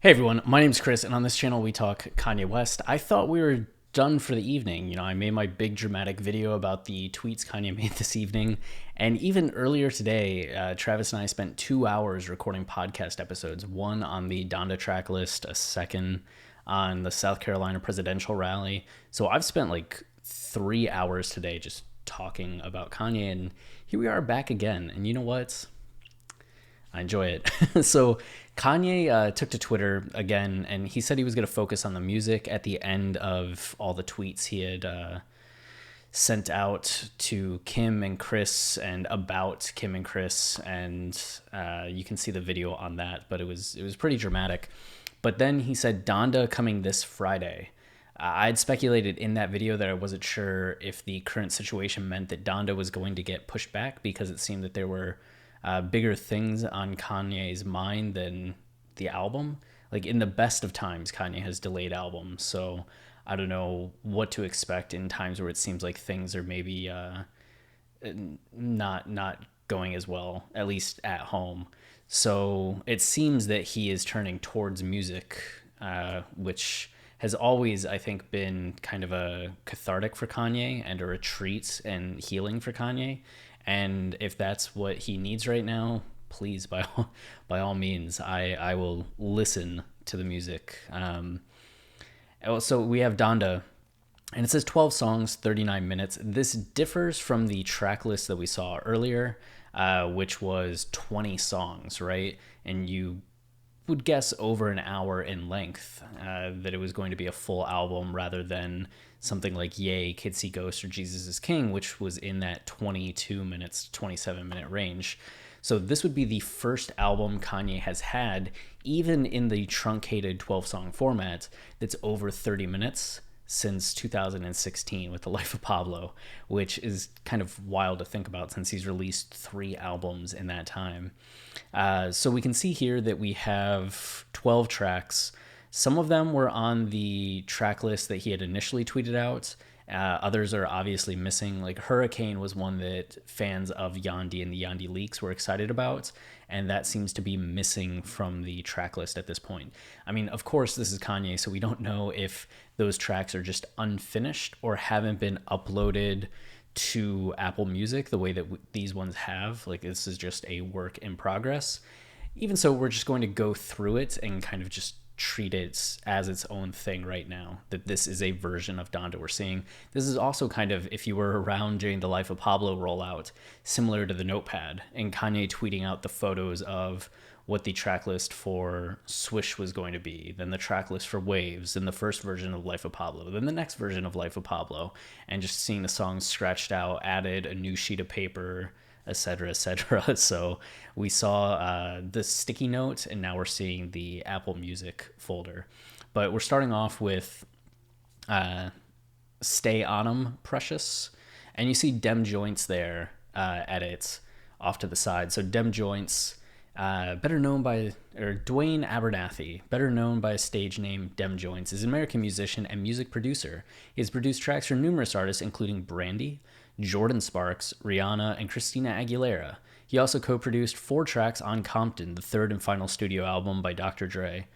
Hey everyone, my name's Chris, and on this channel we talk Kanye West. I thought we were done for the evening. I made my big dramatic video about the tweets Kanye made this evening, and even earlier today, Travis and I spent 2 hours recording podcast episodes, one on the Donda Tracklist, a second on the South Carolina presidential rally. So I've spent like 3 hours today just talking about Kanye, and here we are back again. And you know what? I enjoy it. So Kanye took to Twitter again, and he said he was going to focus on the music at the end of all the tweets he had sent out to Kim and Chris and about Kim and Chris, and you can see the video on that. But it was pretty dramatic. But then he said Donda coming this Friday. I'd speculated in that video that I wasn't sure if the current situation meant that Donda was going to get pushed back because it seemed that there were bigger things on Kanye's mind than the album. Like in the best of times, Kanye has delayed albums, so I don't know what to expect in times where it seems like things are maybe not going as well, at least at home. So it seems that he is turning towards music, which has always, I think, been kind of a cathartic for Kanye and a retreat and healing for Kanye. And if that's what he needs right now, please, by all means, I will listen to the music. So we have Donda, and it says 12 songs, 39 minutes. This differs from the track list that we saw earlier, which was 20 songs, right? And you would guess over an hour in length, that it was going to be a full album rather than something like Yay, Kids See Ghosts, or Jesus is King, which was in that 22 minutes, 27-minute range. So this would be the first album Kanye has had, even in the truncated 12-song format, that's over 30 minutes since 2016 with The Life of Pablo, which is kind of wild to think about since he's released 3 albums in that time. So we can see here that we have 12 tracks. Some of them were on the track list that he had initially tweeted out. Others are obviously missing. Like Hurricane was one that fans of Yandhi and the Yandhi leaks were excited about, and that seems to be missing from the track list at this point. I mean, of course, this is Kanye, so we don't know if those tracks are just unfinished or haven't been uploaded to Apple Music the way that these ones have. Like, this is just a work in progress. Even so, we're just going to go through it and kind of just treat it as its own thing right now, that this is a version of Donda we're seeing. This is also kind of, if you were around during the Life of Pablo rollout, similar to the Notepad, and Kanye tweeting out the photos of what the track list for Swish was going to be, then the track list for Waves, then the first version of Life of Pablo, then the next version of Life of Pablo, and just seeing the songs scratched out, added, a new sheet of paper, etc., etc. So we saw the sticky note, and now we're seeing the Apple Music folder. But we're starting off with Stay On 'Em, Precious, and you see Dem Joints there at it off to the side. So Dem Joints, better known by, or Dwayne Abernathy, better known by a stage name Dem Joints, is an American musician and music producer. He has produced tracks for numerous artists, including Brandy, Jordan Sparks, Rihanna, and Christina Aguilera. He also co-produced 4 tracks on Compton, the third and final studio album by Dr. Dre.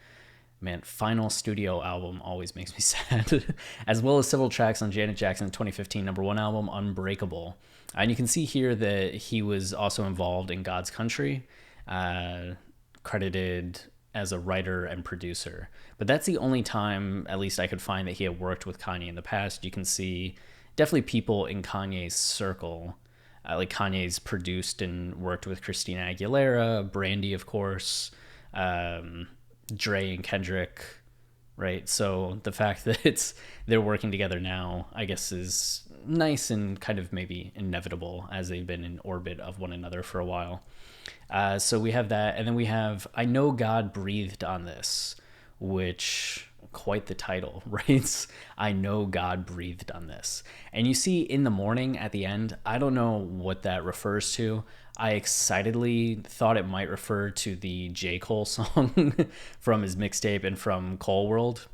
Man, final studio album always makes me sad. As well as several tracks on Janet Jackson's 2015 #1 album, Unbreakable. And you can see here that he was also involved in God's Country, credited as a writer and producer. But that's the only time, at least I could find, that he had worked with Kanye in the past. You can see definitely people in Kanye's circle. Like Kanye's produced and worked with Christina Aguilera, Brandy, of course, Dre and Kendrick, right? So the fact that they're working together now, I guess, is nice and kind of maybe inevitable, as they've been in orbit of one another for a while. So we have that, and then we have I Know God Breathed on This, which, quite the title, right? I Know God Breathed on This. And you see In the Morning at the end, I don't know what that refers to. I excitedly thought it might refer to the J. Cole song from his mixtape and from Cole World,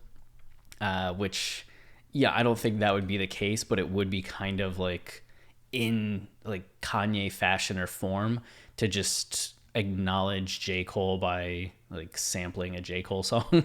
which, yeah, I don't think that would be the case, but it would be kind of like in like Kanye fashion or form to just acknowledge J. Cole by like sampling a J. Cole song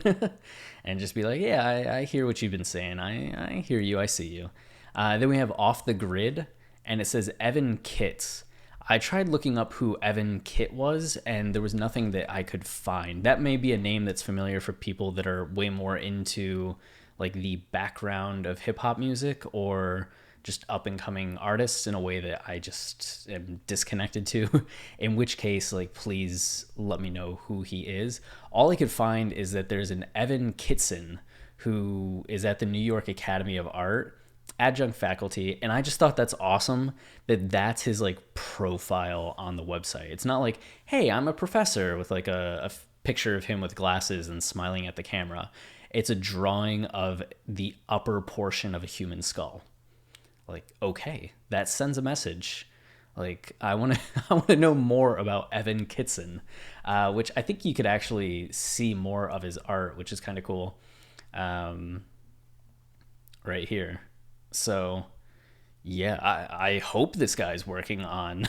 and just be like, yeah, I hear what you've been saying. I hear you. I see you. Then we have Off the Grid, and it says Evan Kitts. I tried looking up who Evan Kitt was, and there was nothing that I could find. That may be a name that's familiar for people that are way more into like the background of hip hop music or just up and coming artists in a way that I just am disconnected to. In which case, like, please let me know who he is. All I could find is that there's an Evan Kitson who is at the New York Academy of Art, adjunct faculty, and I just thought that's awesome that that's his like profile on the website. It's not like, hey, I'm a professor with like a picture of him with glasses and smiling at the camera. It's a drawing of the upper portion of a human skull. Like, okay, that sends a message. Like, I want to I want to know more about Evan Kitson, which I think you could actually see more of his art, which is kind of cool, right here. So, yeah, I hope this guy's working on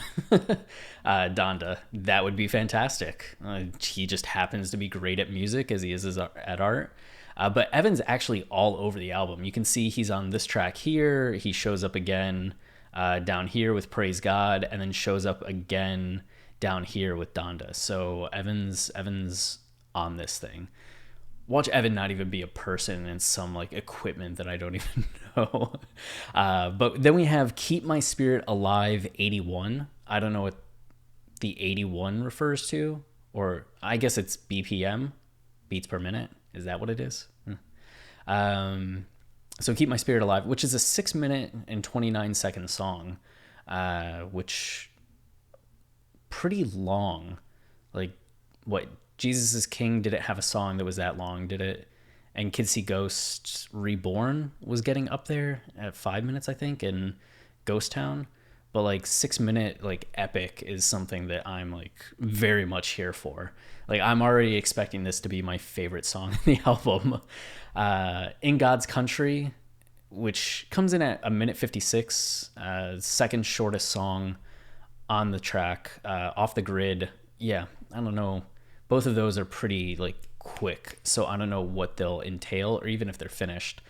Donda. That would be fantastic. He just happens to be great at music as he is at art. But Evan's actually all over the album. You can see he's on this track here. He shows up again down here with Praise God, and then shows up again down here with Donda. So Evan's on this thing. Watch Evan not even be a person in some like equipment that I don't even know. But then we have Keep My Spirit Alive 81. I don't know what the 81 refers to, or I guess it's BPM, beats per minute. Is that what it is? So Keep My Spirit Alive, which is a 6 minute and 29 second song, which pretty long. Like, what, Jesus is King didn't have a song that was that long, did it? And Kids See Ghosts Reborn was getting up there at 5 minutes, I think, in Ghost Town. But like 6 minute like epic is something that I'm like very much here for. Like, I'm already expecting this to be my favorite song in the album. In God's Country, which comes in at 1:56, second shortest song on the track. Off the Grid, yeah, I don't know. Both of those are pretty like quick, so I don't know what they'll entail or even if they're finished.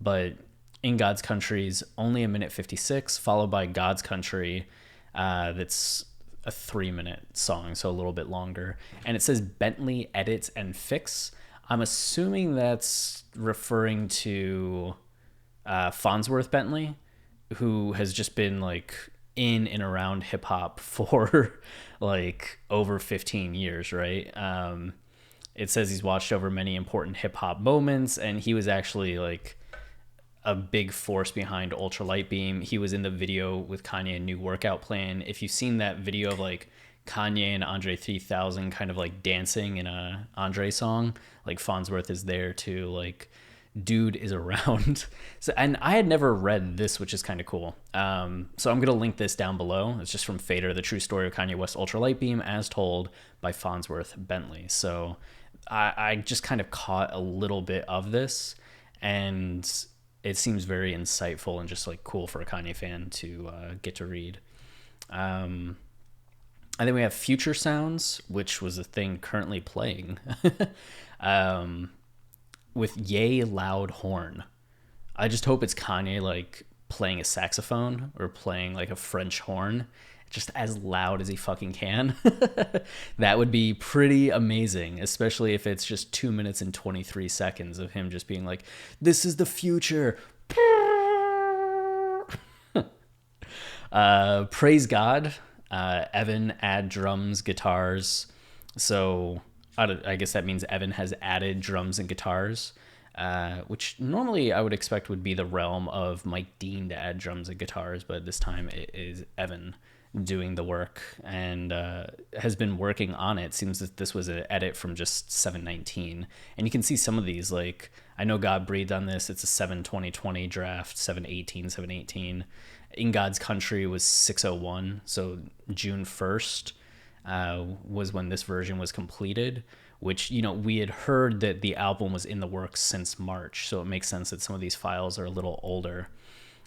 But In God's Country's only 1:56, followed by God's Country, that's a 3 minute song, so a little bit longer. And it says Bentley Edits and Fix. I'm assuming that's referring to Farnsworth Bentley, who has just been like in and around hip hop for like over 15 years, right? It says he's watched over many important hip hop moments, and he was actually like a big force behind Ultra Light Beam. He was in the video with Kanye, New Workout Plan. If you've seen that video of like Kanye and Andre 3000 kind of like dancing in a Andre song, like Farnsworth is there too. Like, dude is around. So, and I had never read this, which is kind of cool. So I'm going to link this down below. It's just from Fader, the true story of Kanye West Ultra Light Beam as told by Farnsworth Bentley. So I just kind of caught a little bit of this, and it seems very insightful and just like cool for a Kanye fan to get to read. And then we have Future Sounds, which was a thing currently playing with Yay Loud Horn. I just hope it's Kanye like playing a saxophone or playing like a French horn just as loud as he fucking can. That would be pretty amazing, especially if it's just 2 minutes and 23 seconds of him just being like, this is the future. Praise God. Evan add drums, guitars. So I guess that means Evan has added drums and guitars, which normally I would expect would be the realm of Mike Dean to add drums and guitars, but this time it is Evan doing the work and has been working on it. Seems that this was an edit from just 719, and you can see some of these, like I Know God Breathed on this. It's a 7/20/20 draft, 7/18/718. In God's Country was 601, so June 1st was when this version was completed, which, you know, we had heard that the album was in the works since March, so it makes sense that some of these files are a little older.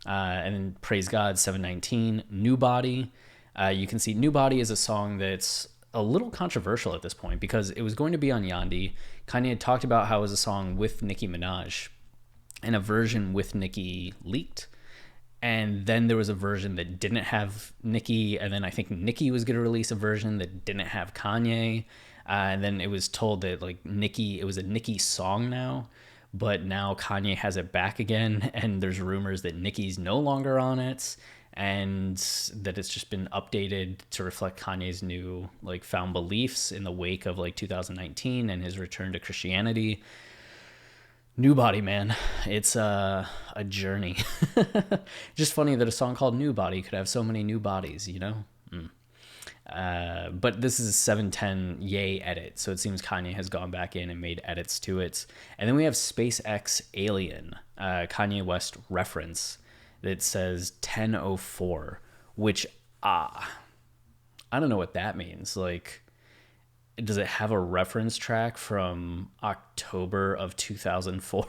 And then Praise God, 719. New Body. You can see New Body is a song that's a little controversial at this point because it was going to be on Yandi. Kanye had talked about how it was a song with Nicki Minaj, and a version with Nicki leaked. And then there was a version that didn't have Nicki, and then I think Nicki was going to release a version that didn't have Kanye. And then it was told that like Nicki, it was a Nicki song now, but now Kanye has it back again, and there's rumors that Nicki's no longer on it, and that it's just been updated to reflect Kanye's new like found beliefs in the wake of like 2019 and his return to Christianity. New Body, man. It's a journey. Just funny that a song called New Body could have so many new bodies, you know? But this is a 710 Yay edit, so it seems Kanye has gone back in and made edits to it. And then we have SpaceX Alien, Kanye West reference that says 1004, which, I don't know what that means. Like, does it have a reference track from October of 2004?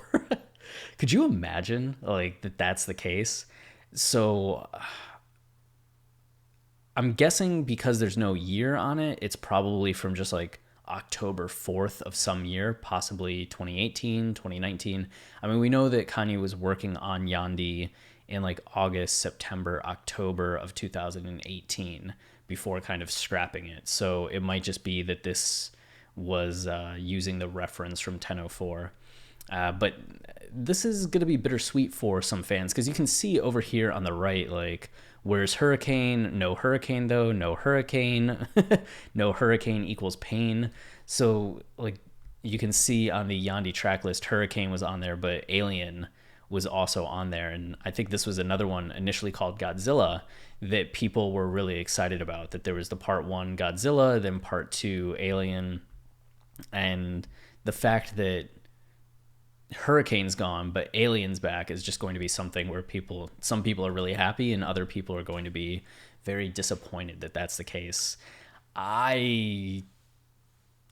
Could you imagine like that's the case? So I'm guessing because there's no year on it, it's probably from just like October 4th of some year, possibly 2018, 2019. I mean, we know that Kanye was working on Yandi in like August, September, October of 2018 before kind of scrapping it. So it might just be that this was using the reference from 1004. But this is going to be bittersweet for some fans because you can see over here on the right, like, where's hurricane? No hurricane, though. No hurricane. No hurricane equals pain. So, like, you can see on the Yandi track list, hurricane was on there, but alien was also on there. And I think this was another one initially called Godzilla that people were really excited about, that there was the part 1 Godzilla, then part 2 Alien. And the fact that Hurricane's gone, but Alien's back is just going to be something where some people are really happy and other people are going to be very disappointed that that's the case. I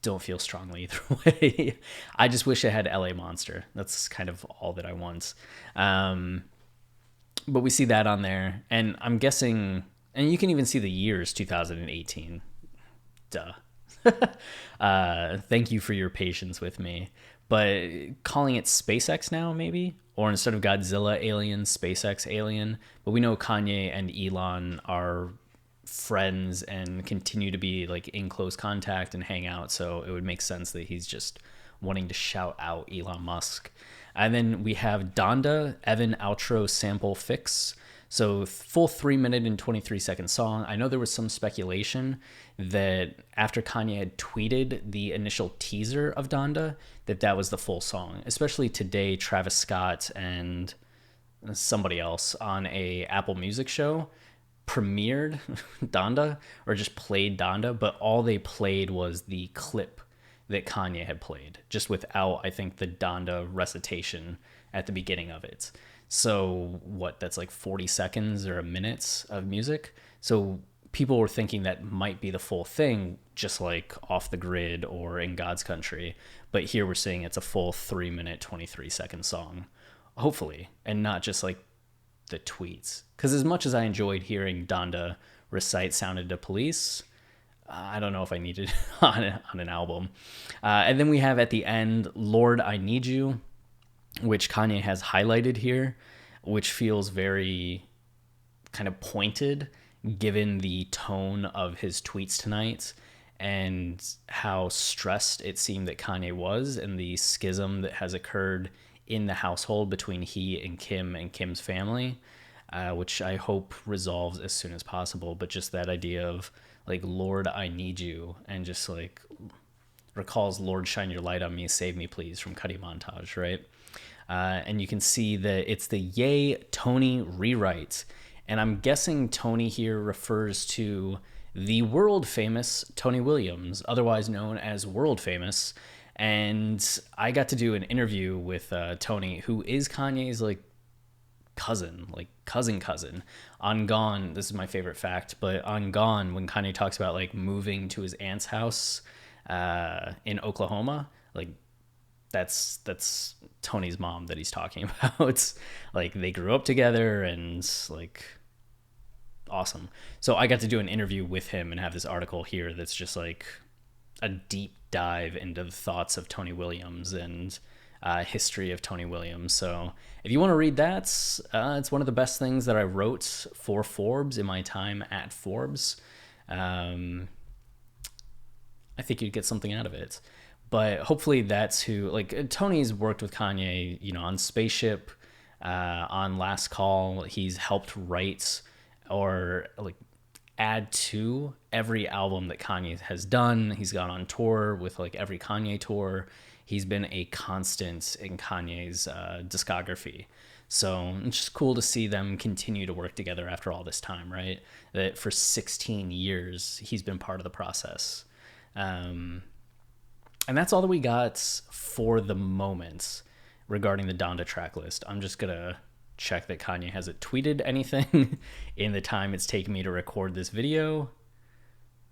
don't feel strongly either way. I just wish it had LA Monster. That's kind of all that I want. But we see that on there, and I'm guessing, and you can even see the years 2018. Duh. Thank you for your patience with me. But calling it SpaceX now, maybe? Or instead of Godzilla Alien, SpaceX Alien. But we know Kanye and Elon are friends and continue to be like in close contact and hang out. So it would make sense that he's just wanting to shout out Elon Musk. And then we have Donda, Evan outro sample fix. So full 3-minute and 23-second song. I know there was some speculation that after Kanye had tweeted the initial teaser of Donda, that was the full song. Especially today, Travis Scott and somebody else on a Apple Music show premiered Donda, or just played Donda, but all they played was the clip that Kanye had played, just without, I think, the Donda recitation at the beginning of it. So that's like 40 seconds or a minute of music. So people were thinking that might be the full thing, just like Off the Grid or In God's Country. But here we're saying it's a full 3-minute, 23-second song, hopefully, and not just like the tweets. Because as much as I enjoyed hearing Donda recite Sounded to Police, I don't know if I need it on an album. And then we have at the end, Lord, I Need You, which Kanye has highlighted here, which feels very kind of pointed given the tone of his tweets tonight and how stressed it seemed that Kanye was, and the schism that has occurred in the household between he and Kim's family, which I hope resolves as soon as possible. But just that idea of like, Lord, I need you, and just like recalls Lord, shine your light on me, save me please from Cuddy Montage, right? And you can see that it's the Yay Tony rewrite. And I'm guessing Tony here refers to the world famous Tony Williams, otherwise known as World Famous. And I got to do an interview with Tony, who is Kanye's like cousin on Gone. This is my favorite fact, but on Gone, when Kanye talks about like moving to his aunt's house in Oklahoma, like that's Tony's mom that he's talking about. It's like they grew up together, and like awesome. So I got to do an interview with him and have this article here that's just like a deep dive into the thoughts of Tony Williams and history of Tony Williams. So if you want to read that, it's one of the best things that I wrote for Forbes in my time at Forbes. I think you'd get something out of it. But hopefully that's who, like, Tony's worked with Kanye, on Spaceship, on Last Call. He's helped write or like add to every album that Kanye has done. He's gone on tour with like every Kanye tour. He's been a constant in Kanye's discography. So it's just cool to see them continue to work together after all this time, right? That for 16 years, he's been part of the process. And that's all that we got for the moment regarding the Donda track list. I'm just going to check that Kanye hasn't tweeted anything in the time it's taken me to record this video.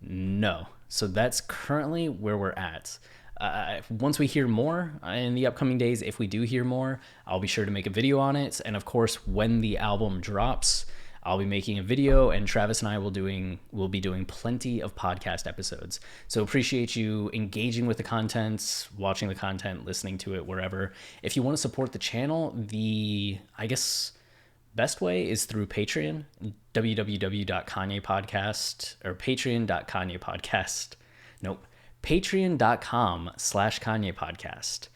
No. So that's currently where we're at. Once we hear more in the upcoming days, if we do hear more, I'll be sure to make a video on it. And of course, when the album drops, I'll be making a video, and Travis and I will be doing plenty of podcast episodes. So appreciate you engaging with the content, watching the content, listening to it wherever. If you want to support the channel, I guess best way is through Patreon, www.kanyepodcast or patreon.kanyepodcast. Nope. Patreon.com/Kanye podcast.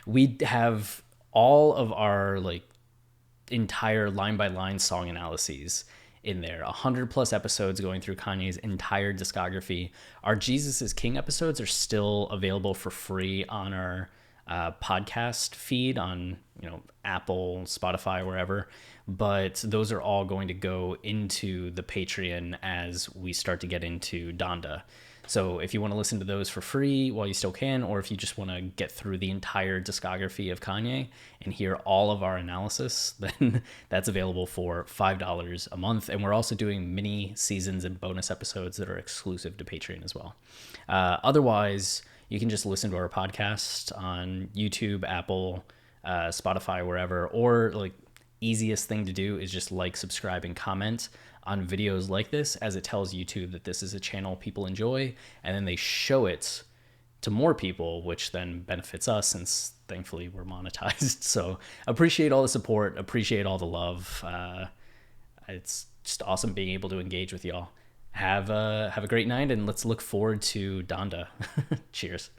We have all of our like entire line by line song analyses in there, 100+ episodes going through Kanye's entire discography. Our Jesus is King episodes are still available for free on our podcast feed on Apple, Spotify, wherever, but those are all going to go into the Patreon as we start to get into Donda. So if you want to listen to those for free while you still can, or if you just want to get through the entire discography of Kanye and hear all of our analysis, then that's available for $5 a month. And we're also doing mini seasons and bonus episodes that are exclusive to Patreon as well. Otherwise, you can just listen to our podcast on YouTube, Apple, Spotify, wherever, or like easiest thing to do is just like, subscribe, and comment on videos like this, as it tells YouTube that this is a channel people enjoy, and then they show it to more people, which then benefits us since thankfully we're monetized. So appreciate all the support, appreciate all the love. It's just awesome being able to engage with y'all. Have a great night, and let's look forward to Donda. Cheers.